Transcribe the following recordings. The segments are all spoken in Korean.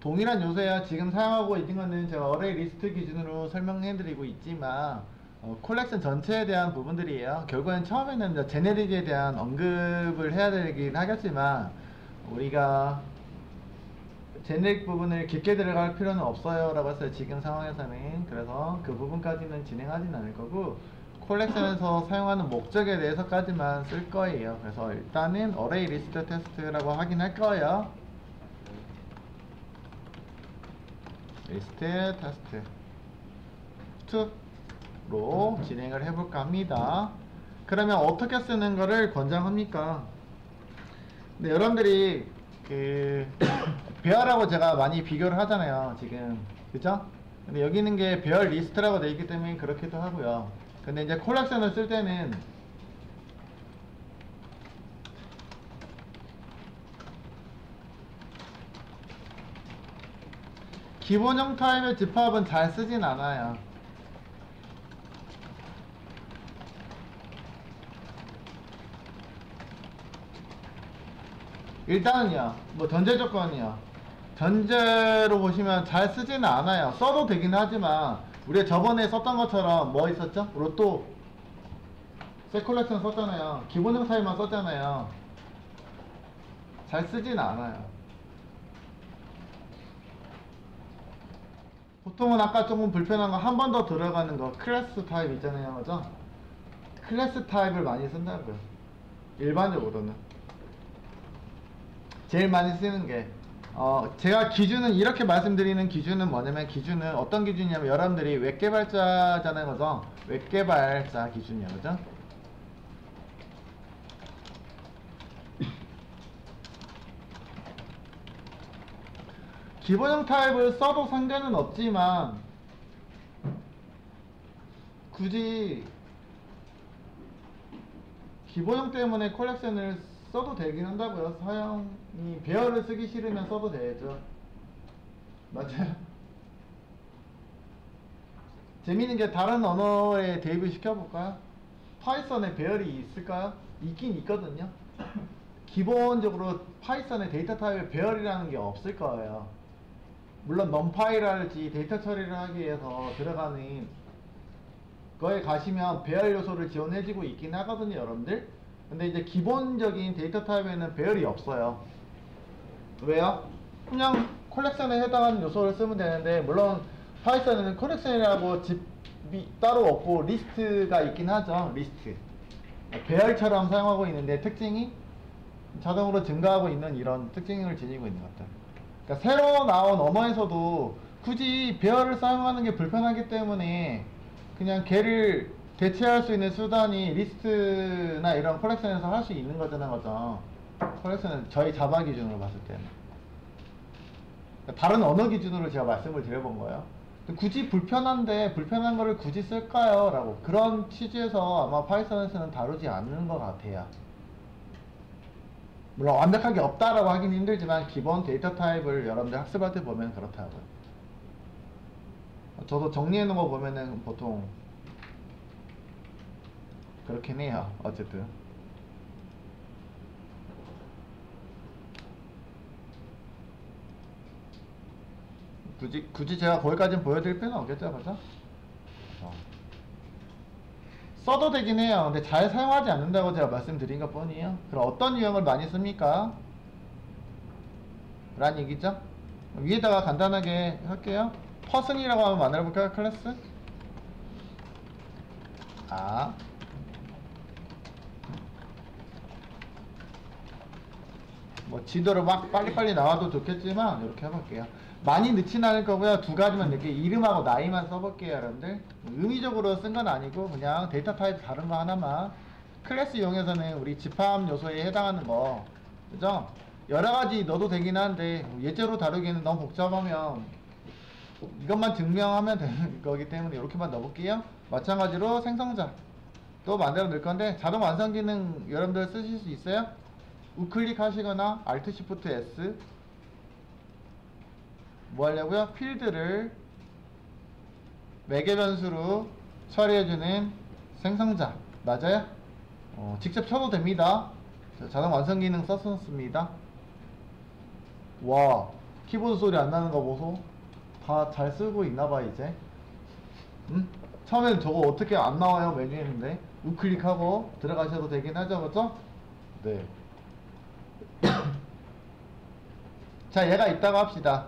동일한 요소야. 지금 사용하고 있는 거는 제가 어레이 리스트 기준으로 설명해드리고 있지만 콜렉션 전체에 대한 부분들이에요. 결국엔 처음에는 이제 제네릭에 대한 언급을 해야 되긴 하겠지만 우리가 제네릭 부분을 깊게 들어갈 필요는 없어요 라고 했어요. 지금 상황에서는. 그래서 그 부분까지는 진행하진 않을 거고 콜렉션에서 사용하는 목적에 대해서까지만 쓸 거예요. 그래서 일단은 어레이 리스트 테스트라고 하긴 할 거예요. 리스트 테스트 2로 진행을 해볼까 합니다. 그러면 어떻게 쓰는 거를 권장합니까? 근데 여러분들이 그 배열하고 제가 많이 비교를 하잖아요 지금, 그죠? 근데 여기 있는 게 배열 리스트라고 되어 있기 때문에 그렇기도 하고요. 근데 이제 콜렉션을 쓸 때는 기본형 타입의 집합은 잘 쓰진 않아요. 일단은요, 뭐 전제 조건이요. 전제로 보시면 잘 쓰지는 않아요. 써도 되긴 하지만 우리가 저번에 썼던 것처럼 뭐 있었죠? 로또 새 콜렉션 썼잖아요. 기본형 타입만 썼잖아요. 잘 쓰진 않아요. 보통은 아까 조금 불편한 거 한 번 더 들어가는 거 클래스 타입 있잖아요, 그죠? 클래스 타입을 많이 쓴다고요. 일반적으로는 제일 많이 쓰는 게 제가 기준은 이렇게 말씀드리는 기준은 뭐냐면, 기준은 어떤 기준이냐면 여러분들이 웹 개발자잖아요, 그죠? 웹 개발자 기준이요, 그죠? 기본형 타입을 써도 상관은 없지만 굳이 기본형 때문에 콜렉션을 써도 되긴 한다고요. 사용이 배열을 쓰기 싫으면 써도 되죠. 맞아요. 재미있는 게 다른 언어에 대입을 시켜볼까요? 파이썬에 배열이 있을까요? 있긴 있거든요. 기본적으로 파이썬의 데이터 타입에 배열이라는 게 없을 거예요. 물론 넘파이랄지 데이터 처리를 하기 위해서 들어가는 거에 가시면 배열 요소를 지원해주고 있긴 하거든요, 여러분들. 근데 이제 기본적인 데이터 타입에는 배열이 없어요. 왜요? 그냥 콜렉션에 해당하는 요소를 쓰면 되는데, 물론 파이썬에는 콜렉션이라고 집이 따로 없고 리스트가 있긴 하죠. 리스트 배열처럼 사용하고 있는데 특징이 자동으로 증가하고 있는 이런 특징을 지니고 있는 것들. 그러니까 새로 나온 언어에서도 굳이 배열을 사용하는 게 불편하기 때문에 그냥 걔를 대체할 수 있는 수단이 리스트나 이런 컬렉션에서 할 수 있는 거잖아요, 그죠? 컬렉션은 저희 자바 기준으로 봤을 때는. 그러니까 다른 언어 기준으로 제가 말씀을 드려본 거예요. 굳이 불편한데 불편한 거를 굳이 쓸까요? 라고. 그런 취지에서 아마 파이썬에서는 다루지 않는 것 같아요. 물론 완벽하게 없다라고 하긴 힘들지만 기본 데이터 타입을 여러분들 학습할 때 보면 그렇다고요. 저도 정리해 놓은 거 보면은 보통 그렇긴 해요. 어쨌든 굳이 제가 거기까지는 보여드릴 필요는 없겠죠, 그죠? 써도 되긴 해요. 근데 잘 사용하지 않는다고 제가 말씀드린 것 뿐이에요. 그럼 어떤 유형을 많이 씁니까? 라는 얘기죠. 위에다가 간단하게 할게요. 퍼슨이라고 한번 만들어볼까요? 클래스? 뭐 지도를 막 빨리빨리 나와도 좋겠지만 이렇게 해볼게요. 많이 넣진 않을 거고요. 두 가지만 이렇게 이름하고 나이만 써볼게요, 여러분들. 의미적으로 쓴 건 아니고 그냥 데이터 타입 다른 거 하나만. 클래스 이용해서는 우리 집합 요소에 해당하는 거, 그죠? 여러 가지 넣어도 되긴 한데 예제로 다루기에는 너무 복잡하면 이것만 증명하면 되는 거기 때문에 이렇게만 넣어볼게요. 마찬가지로 생성자 또 만들어 넣을 건데, 자동 완성 기능 여러분들 쓰실 수 있어요? 우클릭 하시거나 Alt Shift S 뭐 하려고요? 필드를 매개 변수로 처리해주는 생성자. 맞아요? 직접 쳐도 됩니다. 자동 완성 기능 썼습니다. 와, 키보드 소리 안 나는 거 보소. 다 잘 쓰고 있나봐 이제. 응? 처음엔 저거 어떻게 안 나와요 메뉴에 있는데 우클릭하고 들어가셔도 되긴 하죠, 그죠? 네. 자, 얘가 있다고 합시다.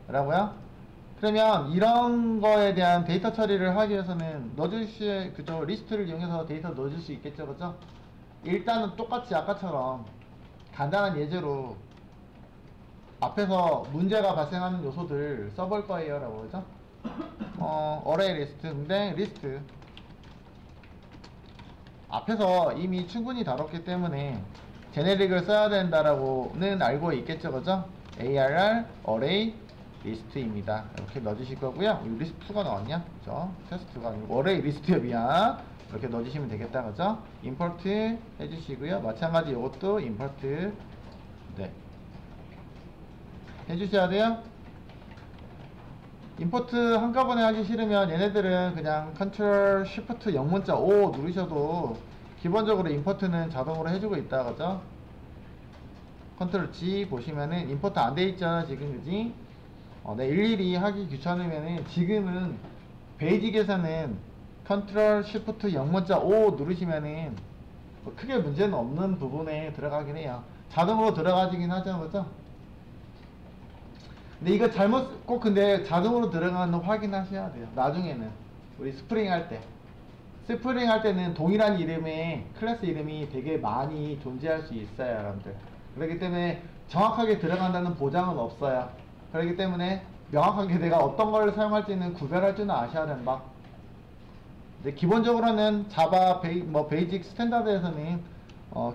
라고요? 그러면 이런 거에 대한 데이터 처리를 하기 위해서는 그죠? 리스트를 이용해서 데이터 넣어줄 수 있겠죠, 그죠? 일단은 똑같이 아까처럼 간단한 예제로 앞에서 문제가 발생하는 요소들 써볼 거예요, 라고 그죠? 어레이 리스트, 근데 리스트 앞에서 이미 충분히 다뤘기 때문에 제네릭을 써야 된다라고는 알고 있겠죠, 그죠? ARR 어레이 리스트입니다. 이렇게 넣어주실 거고요. 이 리스트가 나왔냐? 그죠? 테스트가 아니고 어레이 리스트요, 미안. 이렇게 넣어주시면 되겠다, 그죠? 임포트 해주시고요. 마찬가지 이것도 임포트 네 해주셔야 돼요. 임포트 한꺼번에 하기 싫으면 얘네들은 그냥 컨트롤 쉬프트 영문자 O 누르셔도 기본적으로 임포트는 자동으로 해주고 있다, 그죠? 컨트롤 G 보시면은 임포트 안 돼 있잖아 지금, 그지? 네, 일일이 하기 귀찮으면은 지금은 베이직에서는 컨트롤 쉬프트 영문자 O 누르시면은 뭐 크게 문제는 없는 부분에 들어가긴 해요. 자동으로 들어가지긴 하죠, 그죠? 근데 이거 근데 자동으로 들어가는 거 확인하셔야 돼요. 나중에는 우리 스프링 할 때는 동일한 이름의 클래스 이름이 되게 많이 존재할 수 있어요, 여러분들. 그렇기 때문에 정확하게 들어간다는 보장은 없어요. 그렇기 때문에 명확하게 내가 어떤 걸 사용할지는 구별할 줄은 아셔야 된다. 근데 기본적으로는 자바 베이직 스탠다드에서는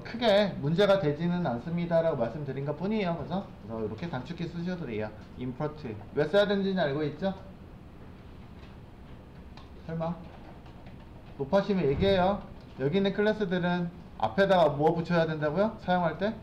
크게 문제가 되지는 않습니다 라고 말씀드린 것 뿐이에요, 그죠? 그래서 이렇게 단축키 쓰셔도 돼요. 임포트 왜 써야 되는지는 알고 있죠? 설마 높아시면 얘기해요. 여기 있는 클래스들은 앞에다가 뭐 붙여야 된다고요? 사용할 때?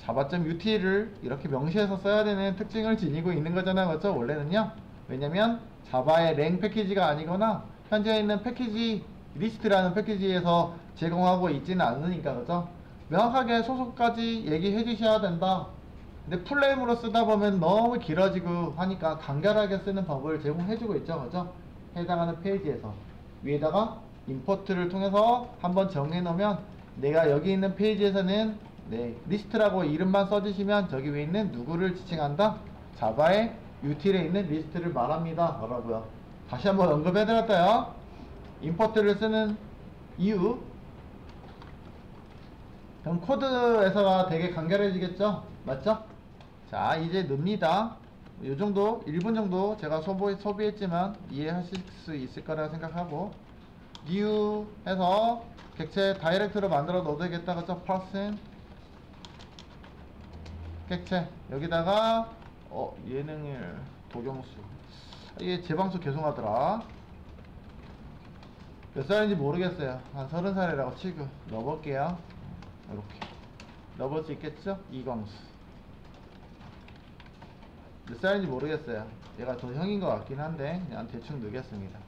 java.util을 이렇게 명시해서 써야 되는 특징을 지니고 있는 거잖아요, 그렇죠? 원래는요. 왜냐면 자바의 랭 패키지가 아니거나 현재 있는 패키지 리스트라는 패키지에서 제공하고 있지는 않으니까, 그죠? 명확하게 소속까지 얘기해 주셔야 된다. 근데 풀네임으로 쓰다 보면 너무 길어지고 하니까 간결하게 쓰는 방법을 제공해 주고 있죠, 그죠? 해당하는 페이지에서 위에다가 임포트를 통해서 한번 정해 놓으면 내가 여기 있는 페이지에서는 리스트라고 이름만 써주시면 저기 위에 있는 누구를 지칭한다? 자바의 util에 있는 리스트를 말합니다, 라고요. 다시 한번 언급해 드렸어요. 임포트를 쓰는 이유. 그럼 코드에서가 되게 간결해지겠죠? 맞죠? 자, 이제 넣습니다. 요정도 1분 정도 제가 소비했지만 이해하실 수 있을 거라 생각하고 new 해서 객체 다이렉트로 만들어 넣어도 되겠다, 그죠? person 객체 여기다가 예능일 도경수 이게 재방수 계속 하더라. 몇 살인지 모르겠어요. 한 30살이라고 치고 넣어볼게요. 이렇게 넣어볼 수 있겠죠? 이광수 몇 살인지 모르겠어요. 얘가 더 형인 것 같긴 한데 그냥 대충 넣겠습니다.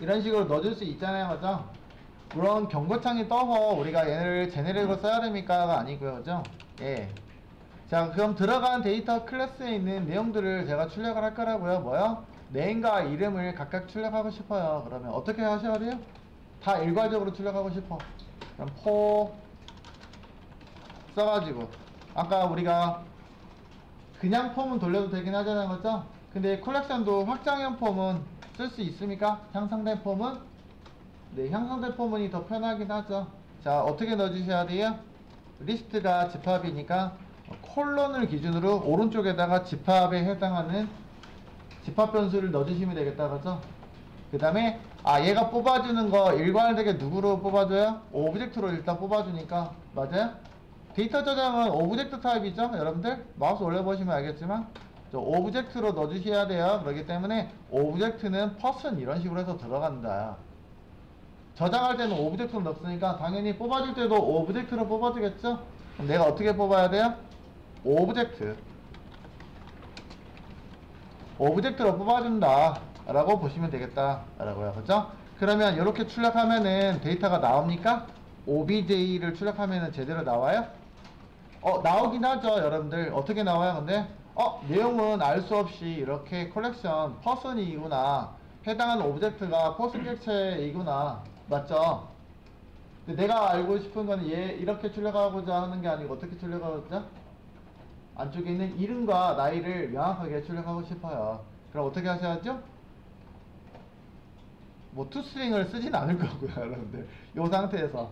이런 식으로 넣어줄 수 있잖아요, 그죠? 물론 경고창이 떠서 우리가 얘를 제네릭으로 써야 됩니까가 아니고요, 그죠? 예. 자, 그럼 들어간 데이터 클래스에 있는 내용들을 제가 출력을 할 거라고요. 뭐요? 네임과 이름을 각각 출력하고 싶어요. 그러면 어떻게 하셔야 돼요? 다 일괄적으로 출력하고 싶어. 그럼 포 써가지고 아까 우리가 그냥 폼은 돌려도 되긴 하잖아요, 그죠? 근데 컬렉션도 확장형 폼은 쓸 수 있습니까? 향상된 폼은? 네, 향상된 폼은 더 편하긴 하죠. 자, 어떻게 넣어주셔야 돼요? 리스트가 집합이니까 콜론을 기준으로 오른쪽에다가 집합에 해당하는 집합 변수를 넣어주시면 되겠다, 그죠? 그 다음에 얘가 뽑아주는 거 일괄되게 누구로 뽑아줘요? 오브젝트로 일단 뽑아주니까. 맞아요? 데이터 저장은 오브젝트 타입이죠, 여러분들? 마우스 올려보시면 알겠지만 오브젝트로 넣어주셔야 돼요. 그렇기 때문에 오브젝트는 person 이런 식으로 해서 들어간다. 저장할 때는 오브젝트로 넣었으니까 당연히 뽑아줄 때도 오브젝트로 뽑아주겠죠? 그럼 내가 어떻게 뽑아야 돼요? 오브젝트로 뽑아준다 라고 보시면 되겠다 라고요, 그죠? 그러면 이렇게 출력하면은 데이터가 나옵니까? OBJ를 출력하면은 제대로 나와요? 나오긴 하죠, 여러분들. 어떻게 나와요, 근데? 내용은 알 수 없이 이렇게 컬렉션 퍼슨이구나. 해당하는 오브젝트가 퍼슨 객체이구나. 맞죠? 근데 내가 알고 싶은 건 얘 이렇게 출력하고자 하는 게 아니고 어떻게 출력하고자? 안쪽에 있는 이름과 나이를 명확하게 출력하고 싶어요. 그럼 어떻게 하셔야죠? 뭐 투스트링을 쓰진 않을 거고요, 여러분들. 이 상태에서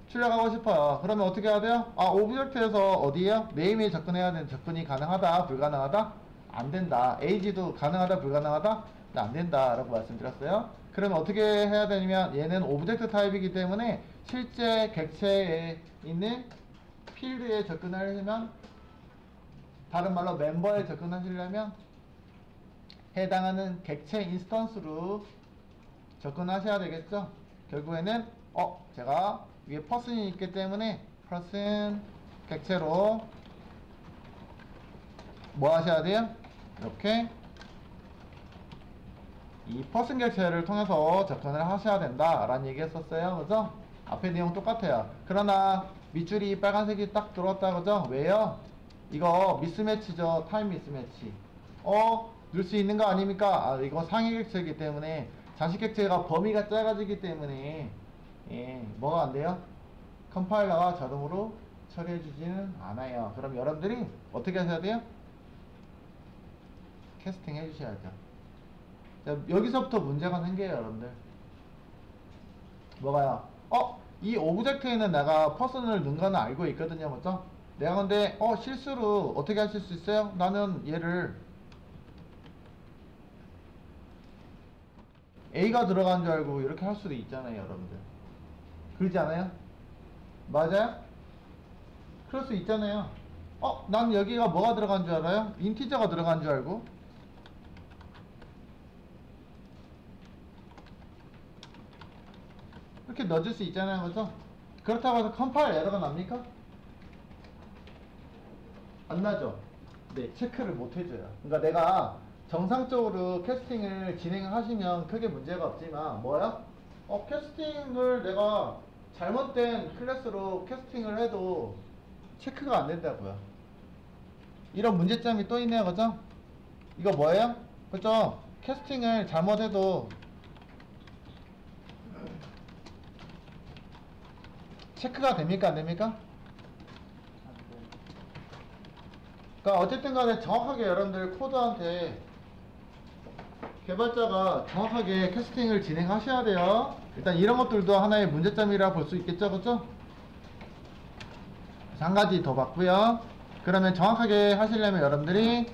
출력하고 싶어요. 그러면 어떻게 해야 돼요? 오브젝트에서 어디에요? 네임에 접근해야 되는 접근이 가능하다, 불가능하다? 안 된다. 에이지도 가능하다, 불가능하다? 안 된다 라고 말씀드렸어요. 그러면 어떻게 해야 되냐면 얘는 오브젝트 타입이기 때문에 실제 객체에 있는 필드에 접근하려면, 다른 말로 멤버에 접근하시려면 해당하는 객체 인스턴스로 접근하셔야 되겠죠. 결국에는 제가 위에 퍼슨이 있기 때문에 퍼슨 객체로 뭐 하셔야 돼요? 이렇게 이 퍼슨 객체를 통해서 접근을 하셔야 된다 라는 얘기 했었어요. 그죠? 앞에 내용 똑같아요. 그러나 밑줄이 빨간색이 딱 들어왔다. 그죠? 왜요? 이거 미스매치죠. 타임 미스매치. 넣을 수 있는 거 아닙니까? 이거 상위 객체이기 때문에, 자식 객체가 범위가 작아지기 때문에 뭐가 안 돼요? 컴파일러가 자동으로 처리해주지는 않아요. 그럼 여러분들이 어떻게 하셔야 돼요? 캐스팅 해주셔야죠. 자, 여기서부터 문제가 생겨요, 여러분들. 뭐가요? 이 오브젝트에는 내가 퍼슨을 넣은 거는 알고 있거든요, 맞죠? 내가 근데 실수로 어떻게 하실 수 있어요? 나는 얘를 A가 들어간 줄 알고 이렇게 할 수도 있잖아요, 여러분들. 그러지 않아요? 맞아요? 그럴 수 있잖아요. 난 여기가 뭐가 들어간 줄 알아요? 인티저가 들어간 줄 알고. 이렇게 넣어줄 수 있잖아요, 그죠? 그렇다고 해서 컴파일 에러가 납니까? 안 나죠? 네, 체크를 못 해줘요. 그러니까 내가 정상적으로 캐스팅을 진행하시면 크게 문제가 없지만, 뭐야? 캐스팅을 내가 잘못된 클래스로 캐스팅을 해도 체크가 안 된다고요. 이런 문제점이 또 있네요, 그죠? 이거 뭐예요? 그죠? 캐스팅을 잘못해도 체크가 됩니까, 안 됩니까? 그러니까 어쨌든 간에 정확하게 여러분들 코드한테 개발자가 정확하게 캐스팅을 진행하셔야 돼요. 일단 이런 것들도 하나의 문제점이라 볼 수 있겠죠, 그죠? 한 가지 더 봤고요. 그러면 정확하게 하시려면 여러분들이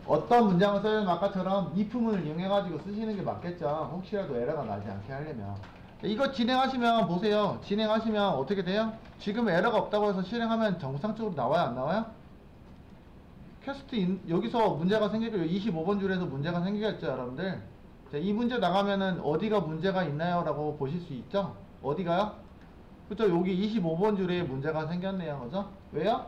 어떤 문장을 써야 되면 아까처럼 if문을 이용해가지고 쓰시는 게 맞겠죠. 혹시라도 에러가 나지 않게 하려면. 이거 진행하시면 보세요. 진행하시면 어떻게 돼요? 지금 에러가 없다고 해서 실행하면 정상적으로 나와요, 안 나와요? 여기서 문제가 생기고 25번 줄에서 문제가 생기겠죠, 여러분들. 자, 이 문제 나가면은 어디가 문제가 있나요? 라고 보실 수 있죠? 어디가요? 그쵸? 여기 25번 줄에 문제가 생겼네요. 그죠? 왜요?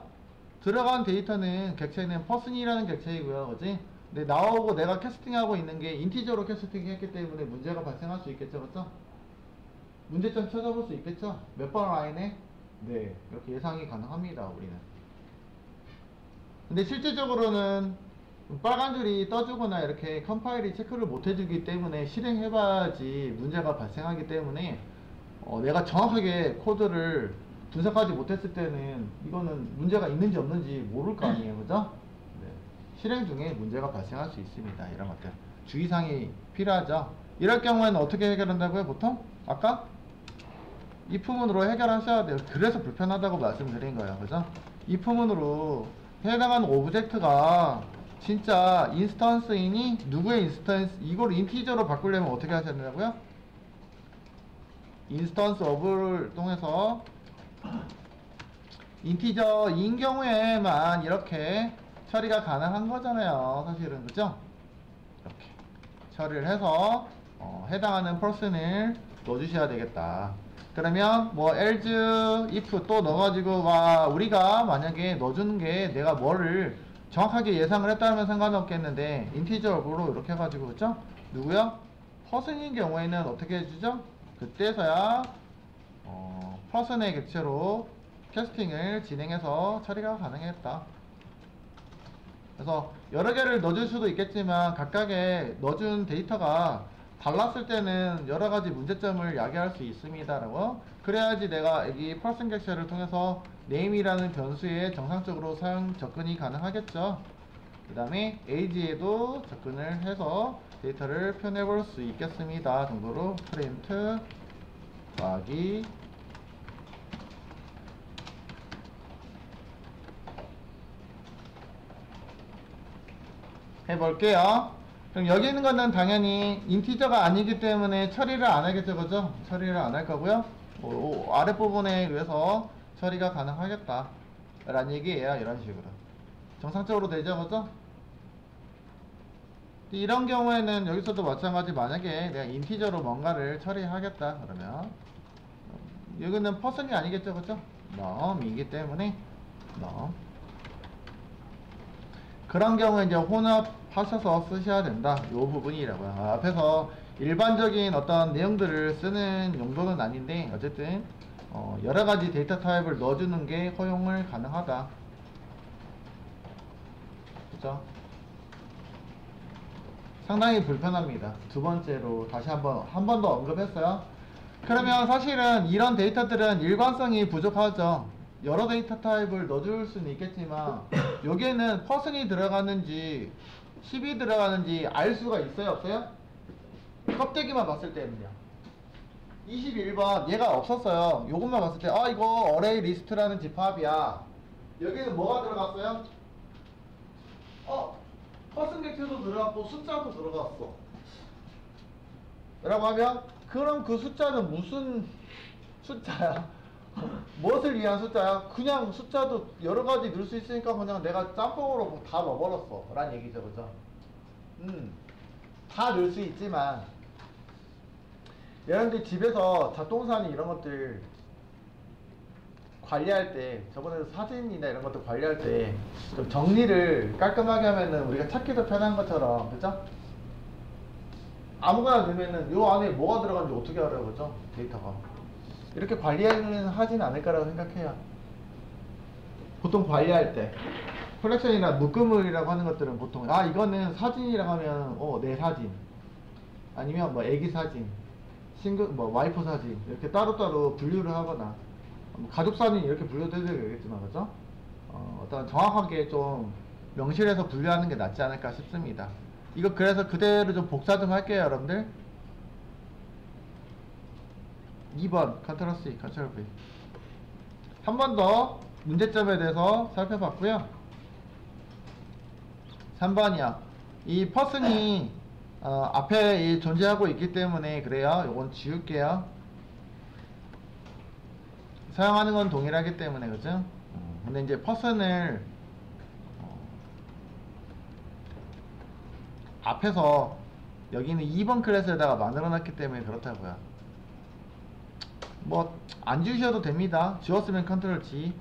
들어간 데이터는 객체는 퍼슨이라는 객체이고요. 그지? 근데 나오고 내가 캐스팅하고 있는 게 인티저로 캐스팅했기 때문에 문제가 발생할 수 있겠죠. 그죠? 문제점 찾아볼 수 있겠죠? 몇 번 라인에? 네, 이렇게 예상이 가능합니다, 우리는. 근데 실질적으로는 빨간 줄이 떠주거나 이렇게 컴파일이 체크를 못 해주기 때문에 실행해봐야지 문제가 발생하기 때문에 내가 정확하게 코드를 분석하지 못했을 때는 이거는 문제가 있는지 없는지 모를 거 아니에요, 그죠? 네. 실행 중에 문제가 발생할 수 있습니다. 이런 것들 주의사항이 필요하죠. 이럴 경우에는 어떻게 해결한다고요? 보통 아까 if문으로 해결하셔야 돼요. 그래서 불편하다고 말씀드린 거예요, 그죠? if문으로 해당하는 오브젝트가 진짜 인스턴스이니 누구의 인스턴스, 이걸 인티저로 바꾸려면 어떻게 하셔야 된다고요? 인스턴스 오브를 통해서 인티저인 경우에만 이렇게 처리가 가능한 거잖아요, 사실은. 그죠? 이렇게 처리를 해서 해당하는 퍼슨을 넣어주셔야 되겠다. 그러면 뭐 else, if 또 넣어가지고 우리가 만약에 넣어주는 게 내가 뭐를 정확하게 예상을 했다면 상관은 없겠는데 인티저로 이렇게 해가지고, 그쵸? 누구요? 퍼슨인 경우에는 어떻게 해주죠? 그때서야 퍼슨의 객체로 캐스팅을 진행해서 처리가 가능했다. 그래서 여러 개를 넣어줄 수도 있겠지만 각각의 넣어준 데이터가 달랐을 때는 여러 가지 문제점을 야기할 수 있습니다라고. 그래야지 내가 여기 퍼슨 객체를 통해서 name이라는 변수에 정상적으로 사용 접근이 가능하겠죠. 그 다음에 age에도 접근을 해서 데이터를 표현해 볼 수 있겠습니다 정도로 프린트 더하기 해볼게요. 그럼 여기 있는 거는 당연히 인티저가 아니기 때문에 처리를 안 하겠죠, 그죠? 처리를 안 할 거고요. 아랫부분에 의해서 처리가 가능하겠다 라는 얘기예요. 이런 식으로 정상적으로 되죠, 그죠? 이런 경우에는 여기서도 마찬가지. 만약에 내가 인티저로 뭔가를 처리하겠다 그러면 여기는 퍼슨이 아니겠죠, 그죠? num이기 때문에 num. 그런 경우에 이제 혼합하셔서 쓰셔야 된다. 요 부분이라고요. 앞에서 일반적인 어떤 내용들을 쓰는 용도는 아닌데 어쨌든 여러 가지 데이터 타입을 넣어주는 게 허용을 가능하다. 그죠? 상당히 불편합니다. 두 번째로 다시 한 번 더 언급했어요. 그러면 사실은 이런 데이터들은 일관성이 부족하죠. 여러 데이터 타입을 넣어줄 수는 있겠지만 여기에는 퍼슨이 들어가는지 10이 들어가는지 알 수가 있어요, 없어요? 껍데기만 봤을 때는요. 21번 얘가 없었어요. 요것만 봤을 때 이거 어레이 리스트라는 집합이야. 여기는 뭐가 들어갔어요? 퍼슨 객체도 들어갔고 숫자도 들어갔어 라고 하면 그럼 그 숫자는 무슨 숫자야? 무엇을 위한 숫자야? 그냥 숫자도 여러가지 넣을 수 있으니까 그냥 내가 짬뽕으로 다 넣어버렸어 라는 얘기죠, 그죠? 다 넣을 수 있지만 여러분들 집에서 잡동사니 이런 것들 관리할 때, 저번에 사진이나 이런 것도 관리할 때 좀 정리를 깔끔하게 하면은 우리가 찾기도 편한 것처럼, 그죠? 아무거나 넣으면은 요 안에 뭐가 들어간지 어떻게 알아요, 그죠? 데이터가 이렇게 관리는 하진 않을 거라고 생각해요. 보통 관리할 때 컬렉션이나 묶음이라고 하는 것들은 보통 이거는 사진이라고 하면 내 사진, 아니면 뭐 애기 사진, 와이프 사진 이렇게 따로따로 분류를 하거나 가족 사진 이렇게 분류도 해도 되겠지만, 그죠? 어떤 정확하게 좀 명실해서 분류하는 게 낫지 않을까 싶습니다. 이거 그래서 그대로 좀 복사 좀 할게요, 여러분들. 2번 컨트롤 C, 컨트롤 V. 한 번 더 문제점에 대해서 살펴봤고요. 3번이요. 이 퍼슨이 앞에 존재하고 있기 때문에 그래요. 요건 지울게요. 사용하는 건 동일하기 때문에, 그죠? 근데 이제 퍼슨을 앞에서 여기는 2번 클래스에다가 만들어 놨기 때문에 그렇다고요. 뭐 안 지우셔도 됩니다. 지웠으면 컨트롤 G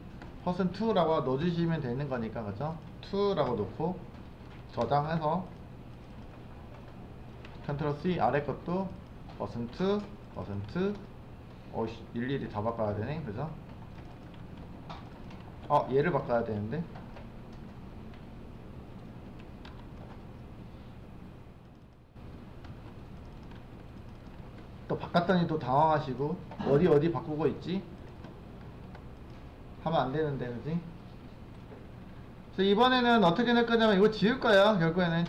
퍼슨 2라고 넣어주시면 되는 거니까, 그죠? 2라고 놓고 저장해서 컨트롤 C 아래 것도 퍼슨 2 퍼슨 2 일일이 다 바꿔야 되네, 그죠? 얘를 바꿔야 되는데 또 바꿨더니 또 당황하시고 어디 바꾸고 있지? 하면 안 되는데, 그지? 그래서 이번에는 어떻게 낼 거냐면 이거 지울 거예요. 결국에는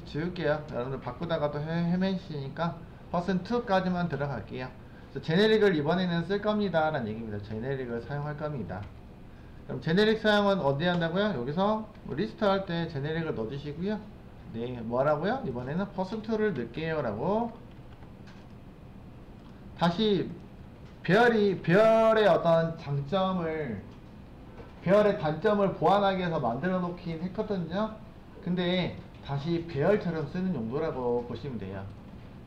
지울게요. 여러분들 바꾸다가 또 헤매시니까 퍼슨 2까지만 들어갈게요. 그래서 제네릭을 이번에는 쓸 겁니다 라는 얘기입니다. 제네릭을 사용할 겁니다. 그럼 제네릭 사용은 어디에 한다고요? 여기서 리스트 할 때 제네릭을 넣어주시고요. 네, 뭐라고요? 이번에는 퍼슨 2를 넣을게요 라고. 다시 배열의 어떤 장점을, 배열의 단점을 보완하기 위해서 만들어 놓긴 했거든요. 근데 다시 배열처럼 쓰는 용도라고 보시면 돼요.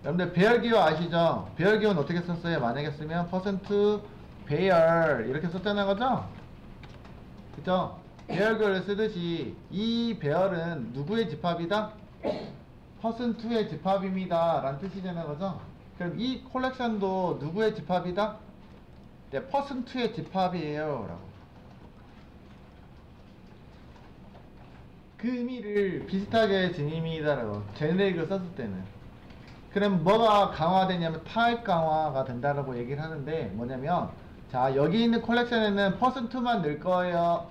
여러분들 배열기호 아시죠? 배열기호는 어떻게 썼어요? 만약에 쓰면 퍼센트 배열 이렇게 썼잖아요, 그죠? 그죠? 배열기호를 쓰듯이 이 배열은 누구의 집합이다? 퍼센트의 집합입니다 라는 뜻이잖아요, 그죠? 그럼 이 콜렉션도 누구의 집합이다? 네, 퍼슨2의 집합이에요 라고. 그 의미를 비슷하게 지닙니다라고 제네릭을 썼을 때는. 그럼 뭐가 강화되냐면 타입 강화가 된다라고 얘기를 하는데 뭐냐면 자 여기 있는 컬렉션에는 퍼센트만 넣을 거예요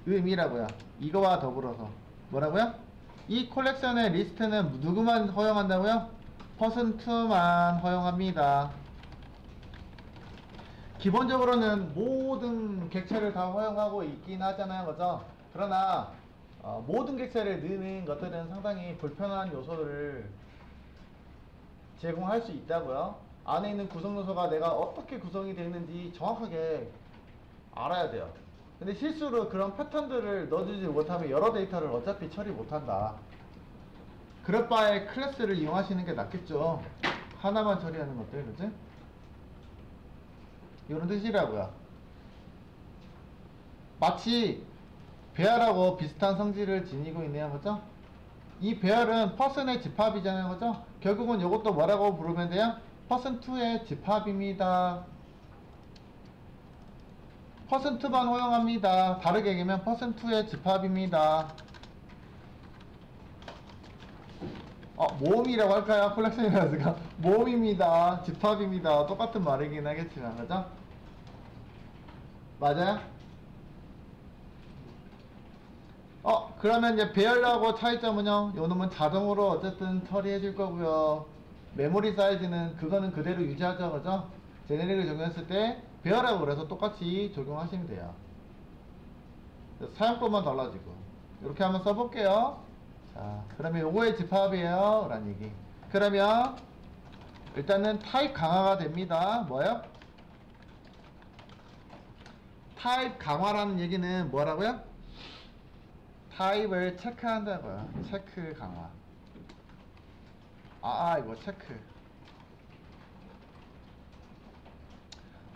의미라고요. 이거와 더불어서 뭐라고요? 이 컬렉션의 리스트는 누구만 허용한다고요? 퍼센트만 허용합니다. 기본적으로는 모든 객체를 다 허용하고 있긴 하잖아요, 그죠? 그러나 모든 객체를 넣는 것들은 상당히 불편한 요소를 제공할 수 있다고요. 안에 있는 구성 요소가 내가 어떻게 구성이 되어 있는지 정확하게 알아야 돼요. 근데 실수로 그런 패턴들을 넣어주지 못하면 여러 데이터를 어차피 처리 못한다. 그럴 바에 클래스를 이용하시는 게 낫겠죠. 하나만 처리하는 것들, 그치? 이런 뜻이라고요. 마치 배열하고 비슷한 성질을 지니고 있네요, 그죠? 이 배열은 퍼슨의 집합이잖아요, 그죠? 결국은 이것도 뭐라고 부르면 돼요? 퍼슨2의 집합입니다. 퍼센트만 허용합니다. 다르게 얘기하면 퍼센트의 집합입니다. 모음이라고 할까요? 콜렉션이라서 모음입니다. 집합입니다. 똑같은 말이긴 하겠지만, 그죠? 맞아요? 그러면 이제 배열하고 차이점은요, 요 놈은 자동으로 어쨌든 처리해 줄 거고요. 메모리 사이즈는 그거는 그대로 유지하죠, 그죠? 제네릭을 적용했을 때 배열하고 그래서 똑같이 적용하시면 돼요. 사용법만 달라지고. 이렇게 한번 써볼게요. 자, 그러면 요거의 집합이에요 라는 얘기. 그러면 일단은 타입 강화가 됩니다. 뭐요? 타입 강화라는 얘기는 뭐라고요? 타입을 체크한다고요. 체크 강화. 이거 체크.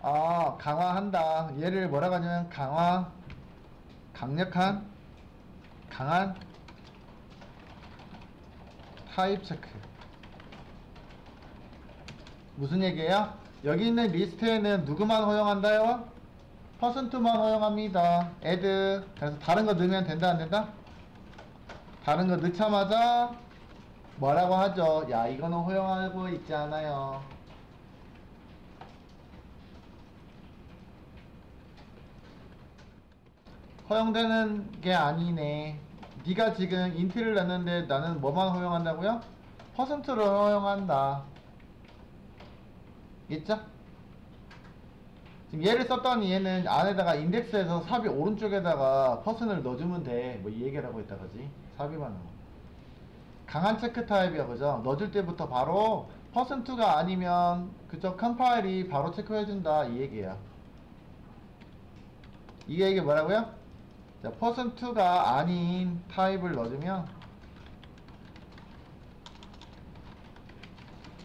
강화한다. 얘를 뭐라고 하냐면 강화, 강력한, 강한 타입 체크. 무슨 얘기예요? 여기 있는 리스트에는 누구만 허용한다요? 퍼센트만 허용합니다. add. 그래서 다른 거 넣으면 된다 안 된다? 다른 거 넣자마자 뭐라고 하죠? 야, 이거는 허용하고 있지 않아요. 허용되는 게 아니네. 네가 지금 인트를 넣는데 나는 뭐만 허용한다고요? 퍼센트를 허용한다. 있죠? 지금 얘를 썼더니 얘는 안에다가 인덱스에서 삽입 오른쪽에다가 퍼센을 넣어주면 돼. 뭐 이 얘기라고 했다 그지? 삽입하는 거. 강한 체크 타입이야, 그죠? 넣어줄 때부터 바로 퍼센트가 아니면 그쪽 컴파일이 바로 체크해준다 이 얘기야. 이게 뭐라고요? 자, 퍼센트가 아닌 타입을 넣어주면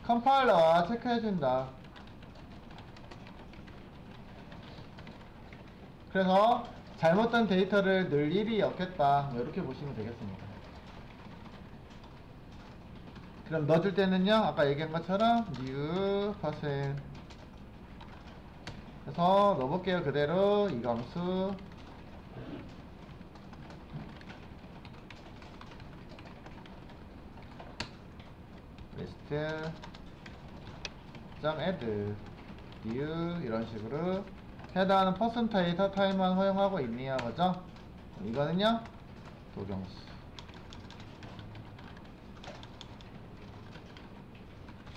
컴파일러가 체크해준다. 그래서 잘못된 데이터를 넣을 일이 없겠다. 이렇게 보시면 되겠습니다. 그럼 넣어줄 때는요, 아까 얘기한 것처럼 new percent 그래서 넣어볼게요. 그대로 이감수 list .add new 이런 식으로 해당하는 퍼센테이터 타입만 허용하고 있네요, 그죠? 이거는요, 도경수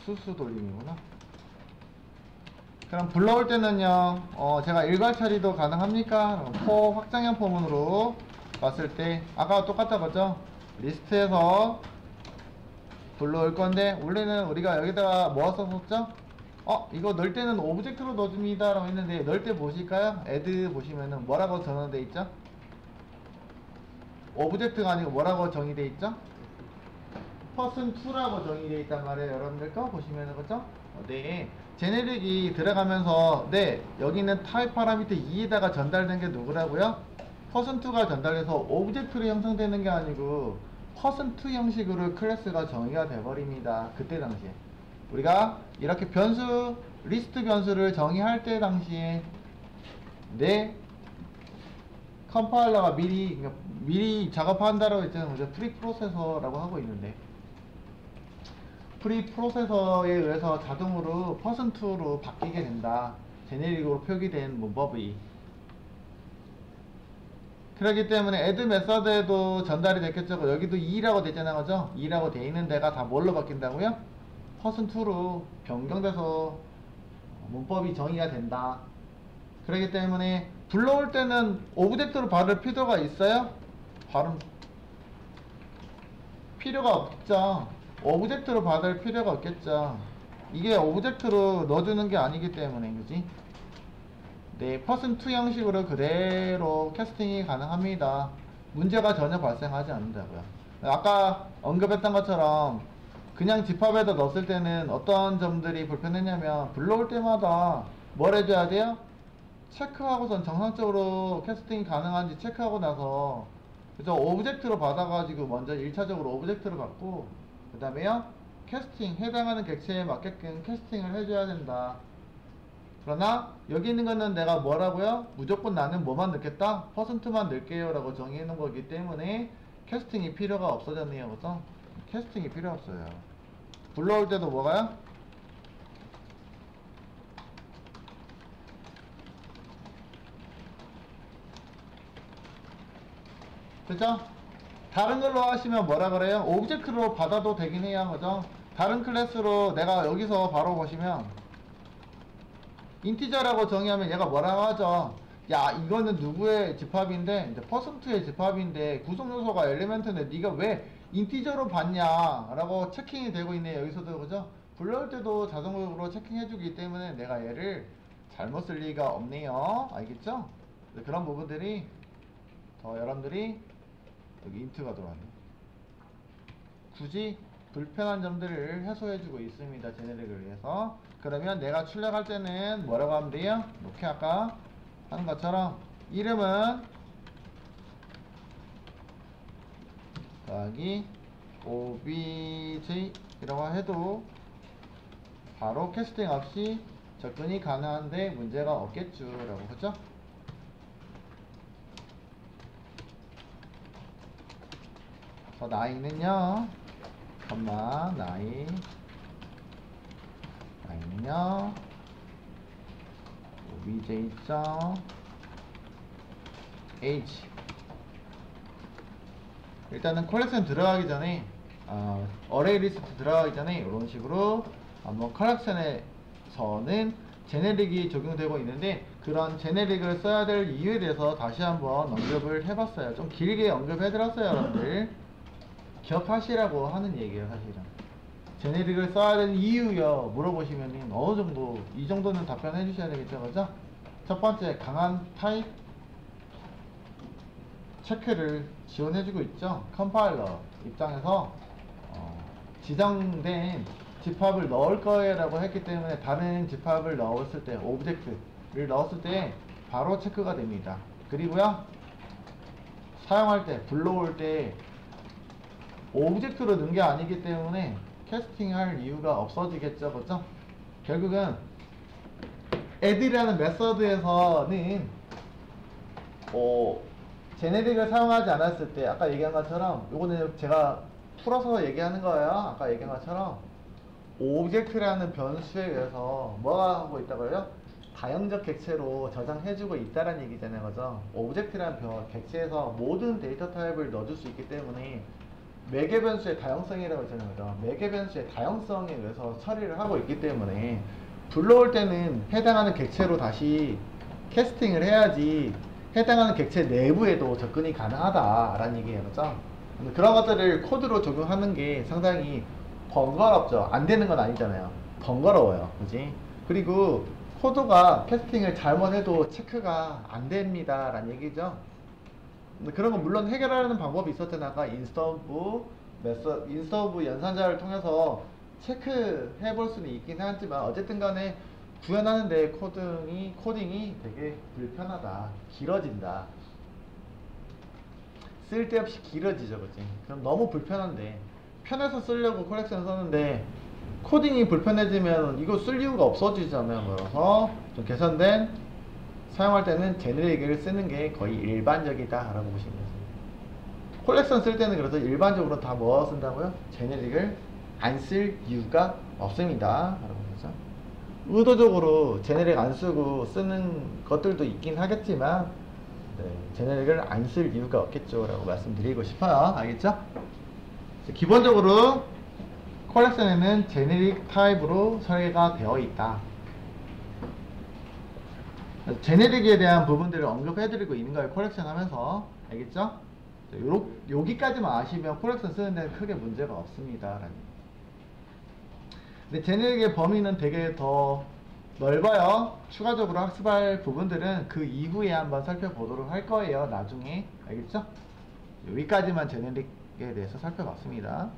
수수 돌림이구나. 그럼 불러올 때는요, 제가 일괄 처리도 가능합니까? for 확장형 포문으로 봤을 때 아까와 똑같다, 그죠? 리스트에서 불러올 건데 원래는 우리가 여기다가 뭐 썼었죠? 이거 넣을 때는 오브젝트로 넣어줍니다 라고 했는데 넣을 때 보실까요? add 보시면은 뭐라고 전환되어 있죠? 오브젝트가 아니고 뭐라고 정의되어 있죠? person2라고 정의되어 있단 말이에요. 여러분들 거 보시면은, 그죠? 네. 제네릭이 들어가면서 네, 여기 있는 타입 파라미터 2에다가 전달된 게 누구라고요? person2가 전달해서 오브젝트로 형성되는 게 아니고 person2 형식으로 클래스가 정의가 돼버립니다. 그때 당시에 우리가 이렇게 변수, 리스트 변수를 정의할 때 당시에 내 컴파일러가 미리 미리 작업한다라고 했잖아요. 우리가 프리 프로세서라고 하고 있는데, 프리 프로세서에 의해서 자동으로 퍼센트로 바뀌게 된다. 제네릭으로 표기된 문법이. 그렇기 때문에 add 메서드에도 전달이 됐겠죠. 여기도 2라고 되잖아요. 그죠? 2라고 돼 있는 데가 다 뭘로 바뀐다고요? 퍼센트로 변경돼서 문법이 정의가 된다. 그렇기 때문에 불러올 때는 오브젝트로 받을 필요가 있어요? 발음 필요가 없죠. 오브젝트로 받을 필요가 없겠죠. 이게 오브젝트로 넣어주는 게 아니기 때문에, 그지? 네, 퍼센트 형식으로 그대로 캐스팅이 가능합니다. 문제가 전혀 발생하지 않는다고요. 아까 언급했던 것처럼 그냥 집합에다 넣었을 때는 어떤 점들이 불편했냐면, 불러올 때마다 뭘 해줘야 돼요? 체크하고선 정상적으로 캐스팅이 가능한지 체크하고 나서, 그죠? 오브젝트로 받아가지고 먼저 1차적으로 오브젝트를 받고, 그 다음에요 캐스팅, 해당하는 객체에 맞게끔 캐스팅을 해줘야 된다. 그러나 여기 있는 거는 내가 뭐라고요? 무조건 나는 뭐만 넣겠다? 퍼센트만 넣을게요 라고 정해 놓은 거기 때문에 캐스팅이 필요가 없어졌네요. 그죠? 캐스팅이 필요 없어요. 불러올 때도 뭐가요? 그죠? 다른 걸로 하시면 뭐라 그래요? 오브젝트로 받아도 되긴 해요. 그죠? 다른 클래스로 내가 여기서 바로 보시면 인티저라고 정의하면 얘가 뭐라고 하죠? 야, 이거는 누구의 집합인데, 이제 퍼센트의 집합인데 구성요소가 엘리멘트인데 네가 왜 인티저로 받냐 라고 체킹이 되고 있네요. 여기서도. 그죠? 불러올 때도 자동으로 체킹해주기 때문에 내가 얘를 잘못 쓸 리가 없네요. 알겠죠? 그런 부분들이 더 여러분들이 여기 인트가 들어왔네. 굳이 불편한 점들을 해소해주고 있습니다. 제네릭을 위해서. 그러면 내가 출력할 때는 뭐라고 하면 돼요? 이렇게 아까 하는 것처럼 이름은 더하기 obj 이라고 해도 바로 캐스팅 없이 접근이 가능한데 문제가 없겠죠 라고. 그죠? 그래서 나이는요, 나이는요 obj.age. 일단은 컬렉션 들어가기 전에 어레이 리스트 들어가기 전에 이런 식으로 한번 컬렉션에서는 제네릭이 적용되고 있는데, 그런 제네릭을 써야 될 이유에 대해서 다시 한번 언급을 해봤어요. 좀 길게 언급해드렸어요. 여러분들 기억하시라고 하는 얘기예요. 사실은 제네릭을 써야 되는 이유요 물어보시면은 어느정도 이 정도는 답변해 주셔야 되겠죠. 그죠? 첫 번째, 강한 타입 체크를 지원해주고 있죠. 컴파일러 입장에서 지정된 집합을 넣을 거예요 라고 했기 때문에 다른 집합을 넣었을 때, 오브젝트를 넣었을 때 바로 체크가 됩니다. 그리고요, 사용할 때, 불러올 때 오브젝트로 넣은 게 아니기 때문에 캐스팅할 이유가 없어지겠죠. 그죠? 결국은 add라는 메서드에서는 제네릭을 사용하지 않았을 때, 아까 얘기한 것처럼, 요거는 제가 풀어서 얘기하는 거예요. 아까 얘기한 것처럼 오브젝트라는 변수에 의해서 뭐가 하고 있다고요? 다형적 객체로 저장해주고 있다는 얘기잖아요. 그죠? 오브젝트라는 객체에서 모든 데이터 타입을 넣어줄 수 있기 때문에 매개 변수의 다형성이라고 했잖아요. 그죠? 매개 변수의 다형성에 의해서 처리를 하고 있기 때문에 불러올 때는 해당하는 객체로 다시 캐스팅을 해야지 해당하는 객체 내부에도 접근이 가능하다라는 얘기예요. 그죠? 그런 것들을 코드로 적용하는 게 상당히 번거롭죠. 안 되는 건 아니잖아요. 번거로워요. 그지? 그리고 코드가 캐스팅을 잘못해도 체크가 안 됩니다 라는 얘기죠. 그런 건 물론 해결하는 방법이 있었잖아요. 아까 인스턴브 연산자를 통해서 체크해 볼 수는 있긴 하지만, 어쨌든 간에 구현하는데 코딩이 되게 불편하다, 길어진다, 쓸데없이 길어지죠. 그치? 그럼 너무 불편한데, 편해서 쓰려고 컬렉션 썼는데 코딩이 불편해지면 이거 쓸 이유가 없어지잖아요. 그래서 좀 개선된, 사용할 때는 제네릭을 쓰는 게 거의 일반적이다 라고 보시면 됩니다. 콜렉션 쓸 때는 그래도 일반적으로 다 뭐 쓴다고요? 제네릭을 안 쓸 이유가 없습니다. 라고 하죠. 의도적으로 제네릭 안 쓰고 쓰는 것들도 있긴 하겠지만 네, 제네릭을 안 쓸 이유가 없겠죠 라고 말씀드리고 싶어요. 알겠죠? 기본적으로 콜렉션에는 제네릭 타입으로 설계가 되어 있다. 제네릭에 대한 부분들을 언급해드리고 있는 거예요. 콜렉션 하면서. 알겠죠? 여기까지만 아시면 콜렉션 쓰는 데는 크게 문제가 없습니다. 근데 제네릭의 범위는 되게 더 넓어요. 추가적으로 학습할 부분들은 그 이후에 한번 살펴보도록 할 거예요. 나중에. 알겠죠? 여기까지만 제네릭에 대해서 살펴봤습니다.